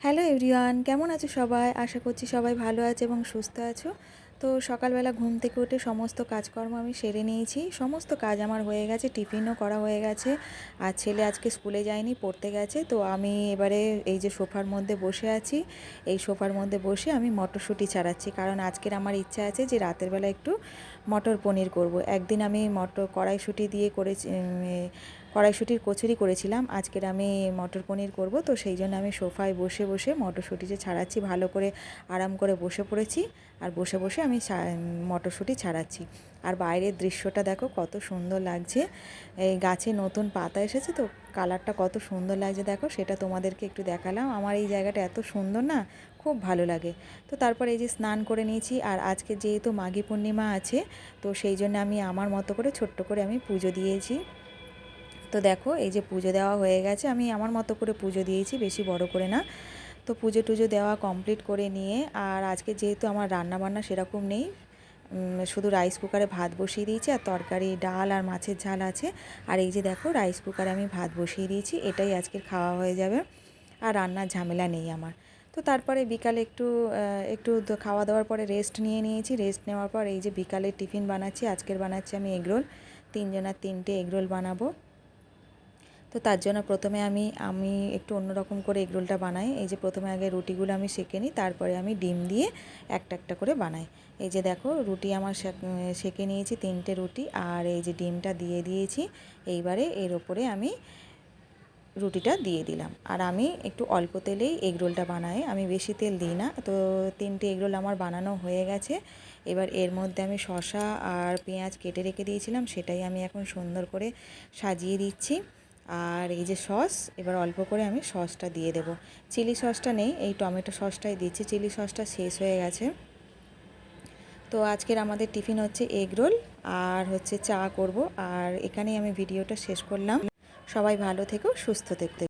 Hello everyone, কেমন আছো সবাই? আশা করছি সবাই ভালো আছে এবং সুস্থ আছো। তো সকালবেলা ঘুম থেকে উঠে সমস্ত কাজকর্ম আমি সেরে নিয়েছি। সমস্ত কাজ আমার হয়ে গেছে, টিফিনও করা হয়ে গেছে। আর ছেলে আজকে স্কুলে যায়নি, পড়তে গেছে। তো আমি এবারে এই যে সোফার মধ্যে বসে আছি, এই সোফার মধ্যে বসে আমি মটরশুঁটি ছাড়াচ্ছি। কারণ আজকের আমার ইচ্ছা আছে যে রাতের বেলা একটু মটর পনির করব। একদিন আমি কড়াইশুঁটি দিয়ে করেছি, কড়াইশুঁটির কচুরি করেছিলাম। আজকের আমি মটর পনির করব। তো সেই জন্য আমি সোফায় বসে বসে মটরশুঁটি ছাড়াচ্ছি, ভালো করে আরাম করে বসে পড়েছি। আর বসে বসে আমি মটরশুঁটি ছাড়াচ্ছি। আর বাইরের দৃশ্যটা দেখো কত সুন্দর লাগছে। এই গাছে নতুন পাতা এসেছে, তো কালারটা কত সুন্দর লাগছে দেখো, সেটা তোমাদেরকে একটু দেখালাম। আমার এই জায়গাটা এত সুন্দর না, খুব ভালো লাগে। তো তারপর এই যে স্নান করে নিয়েছি। আর আজকে যেহেতু মাঘী পূর্ণিমা আছে, তো সেই জন্য আমি আমার মতো করে ছোট্ট করে আমি পুজো দিয়েছি। তো দেখো এই যে পুজো দেওয়া হয়ে গেছে, আমি আমার মতো করে পুজো দিয়েছি, বেশি বড় করে না। তো পুজো টুজো দেওয়া কমপ্লিট করে নিয়ে, আর আজকে যেহেতু আমার রান্না বান্না সেরকম নেই, শুধু রাইস কুকারে ভাত বসিয়ে দিয়েছি, আর তরকারি ডাল আর মাছের ঝাল আছে। আর এই যে দেখো রাইস কুকারে আমি ভাত বসিয়ে দিয়েছি, এটাই আজকের খাওয়া হয়ে যাবে। আর রান্নার ঝামেলা নেই আমার। তো তারপরে বিকালে একটু খাওয়া দাওয়ার পরে রেস্ট নিয়েছি। রেস্ট নেওয়ার পর এই যে বিকালে টিফিন বানাচ্ছি। আজকের বানাচ্ছি আমি এগরোল। তিনজনের তিনটে এগরোল বানাবো। তো তার জন্য প্রথমে আমি একটু অন্যরকম করে এগরোলটা বানাই। এই যে প্রথমে আগে রুটিগুলো আমি সেঁকে নিই, তারপরে আমি ডিম দিয়ে একটা একটা করে বানাই। এই যে দেখো রুটি আমার সেঁকে নিয়েছি, তিনটে রুটি, আর এই যে ডিমটা দিয়ে দিয়েছি। এইবারে এর ওপরে আমি রুটিটা দিয়ে দিলাম। আর আমি একটু অল্প তেলেই এগরোলটা বানাই, আমি বেশি তেল দিই না। তো তিনটে এগরোল আমার বানানো হয়ে গেছে। এবার এর মধ্যে আমি শসা আর পেঁয়াজ কেটে রেখে দিয়েছিলাম, সেটাই আমি এখন সুন্দর করে সাজিয়ে দিচ্ছি। আর এই যে সস, এবার অল্প করে আমি সসটা দিয়ে দেব। চিলি সসটা নেই, এই টমেটো সসটাই দিচ্ছি, চিলি সসটা শেষ হয়ে গেছে। তো আজকের আমাদের টিফিন হচ্ছে এগরোল আর হচ্ছে চা করব। আর এখানেই আমি ভিডিওটা শেষ করলাম। সবাই ভালো থেকো, সুস্থ থেকো।